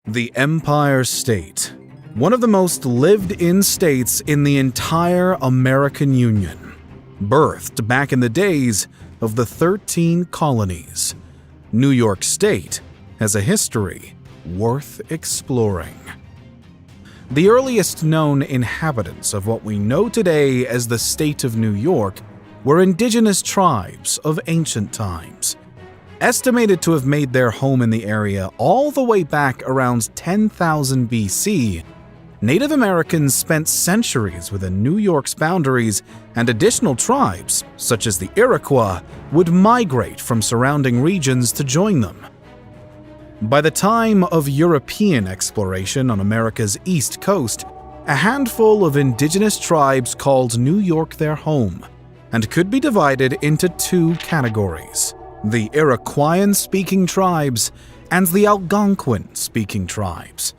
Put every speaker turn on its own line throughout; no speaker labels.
The Empire State, one of the most lived-in states in the entire American Union, birthed back in the days of the 13 colonies. New York State has a history worth exploring. The earliest known inhabitants of what we know today as the state of New York were indigenous tribes of ancient times. Estimated to have made their home in the area all the way back around 10,000 BC, Native Americans spent centuries within New York's boundaries, and additional tribes, such as the Iroquois, would migrate from surrounding regions to join them. By the time of European exploration on America's East Coast, a handful of indigenous tribes called New York their home, and could be divided into two categories: the Iroquoian-speaking tribes and the Algonquin-speaking tribes.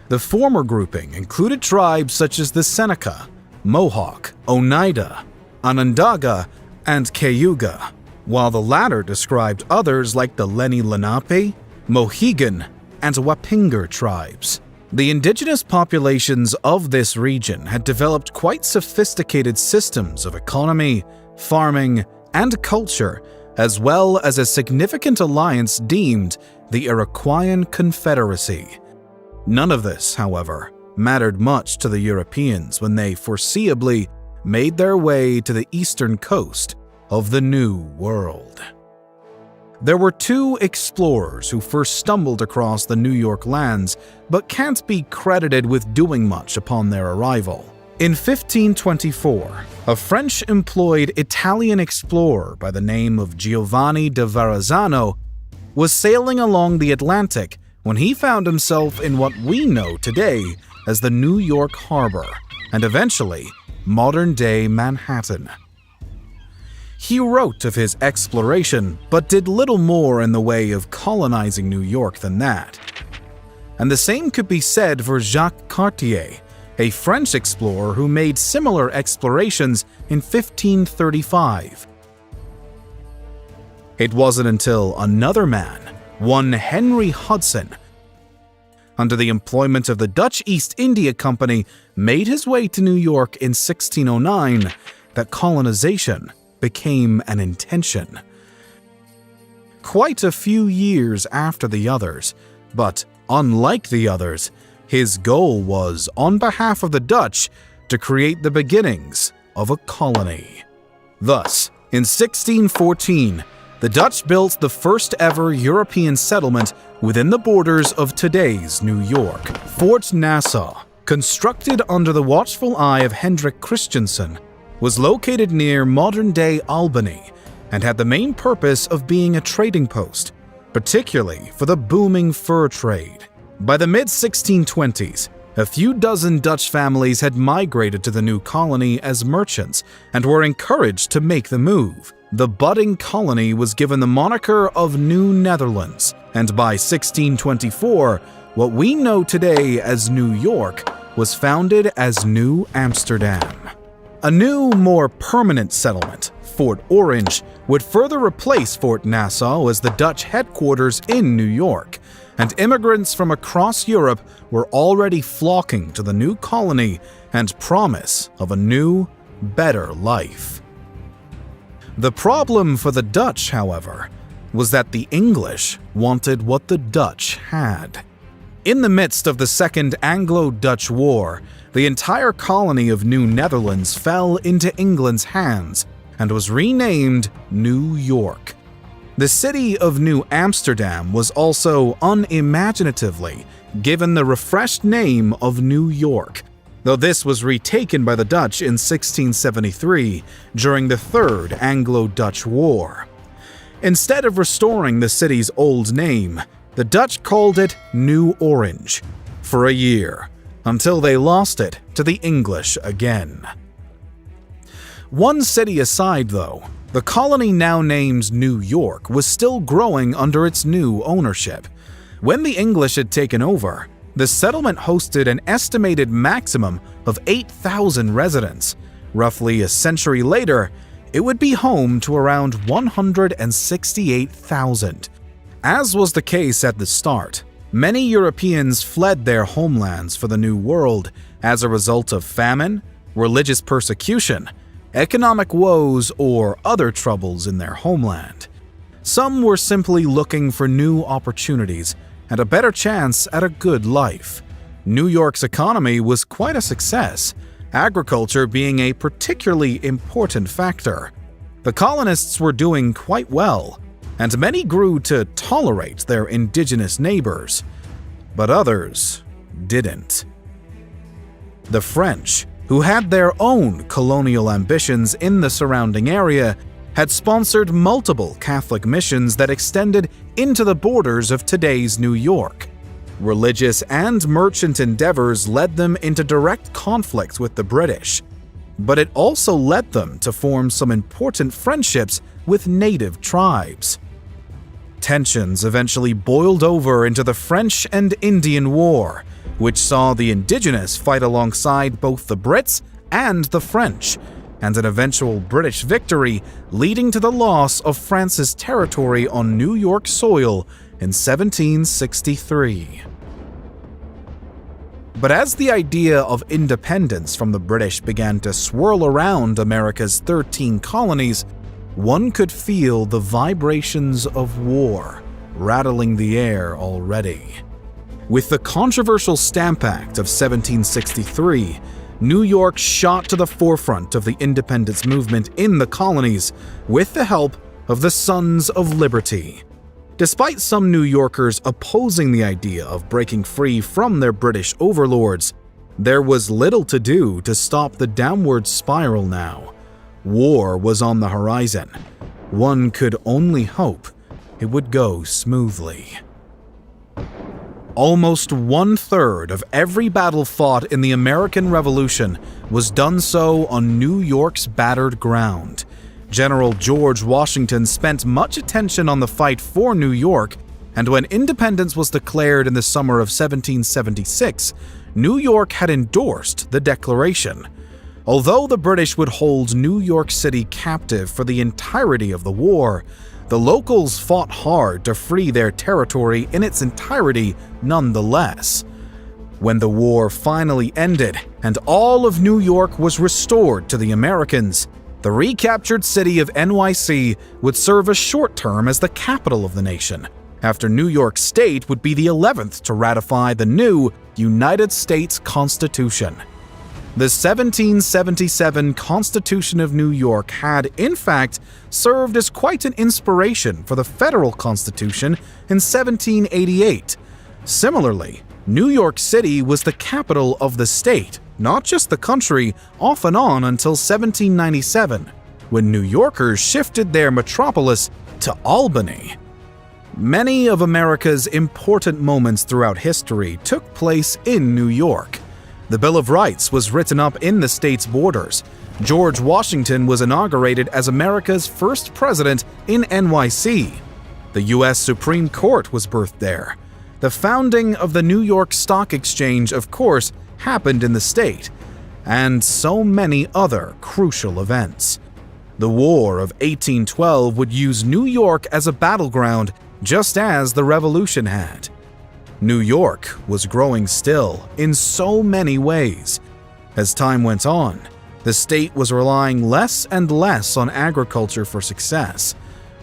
The former grouping included tribes such as the Seneca, Mohawk, Oneida, Onondaga, and Cayuga, while the latter described others like the Lenni Lenape, Mohegan, and Wappinger tribes. The indigenous populations of this region had developed quite sophisticated systems of economy, farming, and culture, as well as a significant alliance deemed the Iroquoian Confederacy. None of this, however, mattered much to the Europeans when they foreseeably made their way to the eastern coast of the New World. There were two explorers who first stumbled across the New York lands, but can't be credited with doing much upon their arrival. In 1524, a French-employed Italian explorer by the name of Giovanni da Verrazzano was sailing along the Atlantic when he found himself in what we know today as the New York Harbor, and eventually modern-day Manhattan. He wrote of his exploration, but did little more in the way of colonizing New York than that. And the same could be said for Jacques Cartier, a French explorer who made similar explorations in 1535. It wasn't until another man, one Henry Hudson, under the employment of the Dutch East India Company, made his way to New York in 1609 that colonization became an intention. Quite a few years after the others, but unlike the others, his goal was, on behalf of the Dutch, to create the beginnings of a colony. Thus, in 1614, the Dutch built the first ever European settlement within the borders of today's New York. Fort Nassau, constructed under the watchful eye of Hendrik Christiansen, was located near modern-day Albany and had the main purpose of being a trading post, particularly for the booming fur trade. By the mid-1620s, a few dozen Dutch families had migrated to the new colony as merchants and were encouraged to make the move. The budding colony was given the moniker of New Netherlands, and by 1624, what we know today as New York was founded as New Amsterdam. A new, more permanent settlement, Fort Orange, would further replace Fort Nassau as the Dutch headquarters in New York, and immigrants from across Europe were already flocking to the new colony and promise of a new, better life. The problem for the Dutch, however, was that the English wanted what the Dutch had. In the midst of the Second Anglo-Dutch War, the entire colony of New Netherlands fell into England's hands and was renamed New York. The city of New Amsterdam was also unimaginatively given the refreshed name of New York, though this was retaken by the Dutch in 1673 during the Third Anglo-Dutch War. Instead of restoring the city's old name, the Dutch called it New Orange for a year, until they lost it to the English again. One city aside, though, the colony now named New York was still growing under its new ownership. When the English had taken over, the settlement hosted an estimated maximum of 8,000 residents. Roughly a century later, it would be home to around 168,000. As was the case at the start, Many Europeans fled their homelands for the New World as a result of famine, religious persecution, economic woes, or other troubles in their homeland. Some were simply looking for new opportunities and a better chance at a good life. New York's economy was quite a success, agriculture being a particularly important factor. The colonists were doing quite well, and many grew to tolerate their indigenous neighbors, but others didn't. The French, who had their own colonial ambitions in the surrounding area, had sponsored multiple Catholic missions that extended into the borders of today's New York. Religious and merchant endeavors led them into direct conflict with the British, but it also led them to form some important friendships with native tribes. Tensions eventually boiled over into the French and Indian War, which saw the indigenous fight alongside both the Brits and the French, and an eventual British victory leading to the loss of France's territory on New York soil in 1763. But as the idea of independence from the British began to swirl around America's 13 colonies, one could feel the vibrations of war rattling the air already. With the controversial Stamp Act of 1763, New York shot to the forefront of the independence movement in the colonies with the help of the Sons of Liberty. Despite some New Yorkers opposing the idea of breaking free from their British overlords, there was little to do to stop the downward spiral now. War was on the horizon. One could only hope it would go smoothly. Almost 1/3 of every battle fought in the American Revolution was done so on New York's battered ground. General George Washington spent much attention on the fight for New York, and when independence was declared in the summer of 1776, New York had endorsed the Declaration. Although the British would hold New York City captive for the entirety of the war, the locals fought hard to free their territory in its entirety nonetheless. When the war finally ended and all of New York was restored to the Americans, the recaptured city of NYC would serve a short term as the capital of the nation, after New York State would be the 11th to ratify the new United States Constitution. The 1777 Constitution of New York had, in fact, served as quite an inspiration for the federal Constitution in 1788. Similarly, New York City was the capital of the state, not just the country, off and on until 1797, when New Yorkers shifted their metropolis to Albany. Many of America's important moments throughout history took place in New York. The Bill of Rights was written up in the state's borders. George Washington was inaugurated as America's first president in NYC. The U.S. Supreme Court was birthed there. The founding of the New York Stock Exchange, of course, happened in the state, and so many other crucial events. The War of 1812 would use New York as a battleground, just as the Revolution had. New York was growing still in so many ways. As time went on, the state was relying less and less on agriculture for success.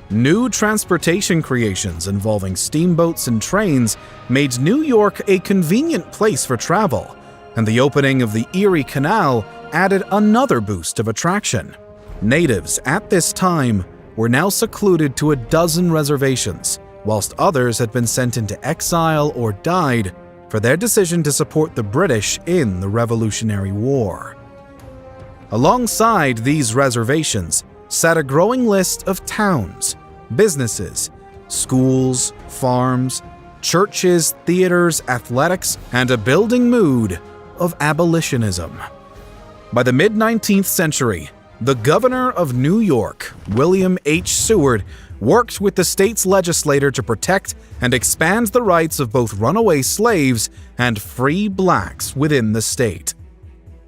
New transportation creations involving steamboats and trains made New York a convenient place for travel, and the opening of the Erie Canal added another boost of attraction. Natives at this time were now secluded to a dozen reservations, whilst others had been sent into exile or died for their decision to support the British in the Revolutionary War. Alongside these reservations sat a growing list of towns, businesses, schools, farms, churches, theaters, athletics, and a building mood of abolitionism. By the mid-19th century, the governor of New York, William H. Seward, worked with the state's legislature to protect and expand the rights of both runaway slaves and free blacks within the state.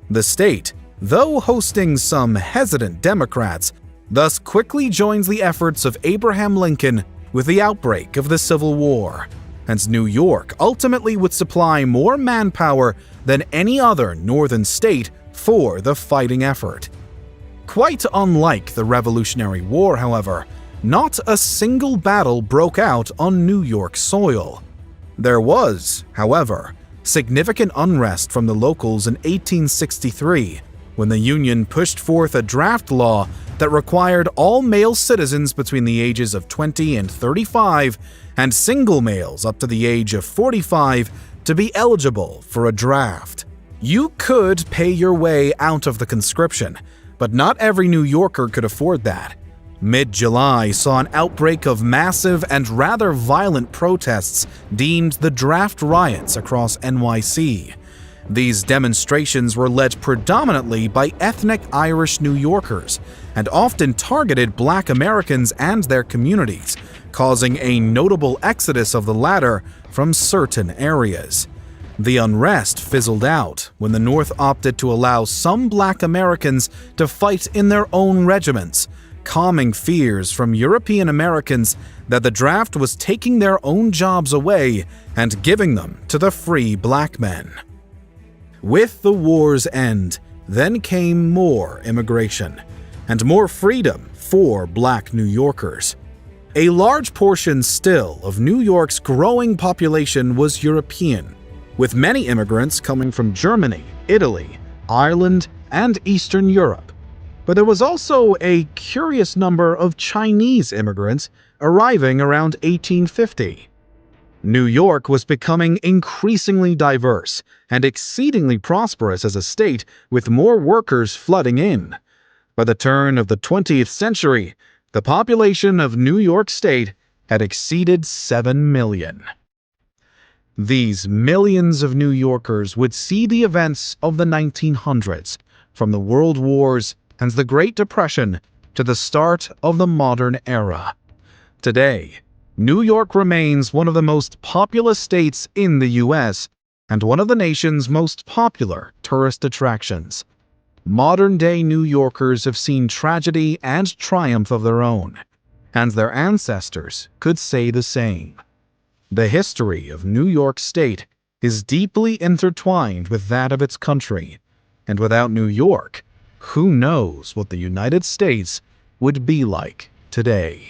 The state, though hosting some hesitant Democrats, thus quickly joins the efforts of Abraham Lincoln with the outbreak of the Civil War. and New York ultimately would supply more manpower than any other northern state for the fighting effort. Quite unlike the Revolutionary War, however, not a single battle broke out on New York soil. There was, however, significant unrest from the locals in 1863, when the Union pushed forth a draft law that required all male citizens between the ages of 20 and 35 and single males up to the age of 45 to be eligible for a draft. You could pay your way out of the conscription, but not every New Yorker could afford that. Mid-July saw an outbreak of massive and rather violent protests deemed the draft riots across NYC. These demonstrations were led predominantly by ethnic Irish New Yorkers and often targeted Black Americans and their communities, causing a notable exodus of the latter from certain areas. The unrest fizzled out when the North opted to allow some Black Americans to fight in their own regiments, calming fears from European Americans that the draft was taking their own jobs away and giving them to the free Black men. With the war's end, then came more immigration and more freedom for Black New Yorkers. A large portion still of New York's growing population was European, with many immigrants coming from Germany, Italy, Ireland, and Eastern Europe. But there was also a curious number of Chinese immigrants arriving around 1850. New York was becoming increasingly diverse and exceedingly prosperous as a state, with more workers flooding in. By the turn of the 20th century, the population of New York State had exceeded 7 million. These millions of New Yorkers would see the events of the 1900s, from the World Wars and the Great Depression to the start of the modern era. Today, New York remains one of the most populous states in the U.S. and one of the nation's most popular tourist attractions. Modern-day New Yorkers have seen tragedy and triumph of their own, and their ancestors could say the same. The history of New York State is deeply intertwined with that of its country, and without New York, who knows what the United States would be like today.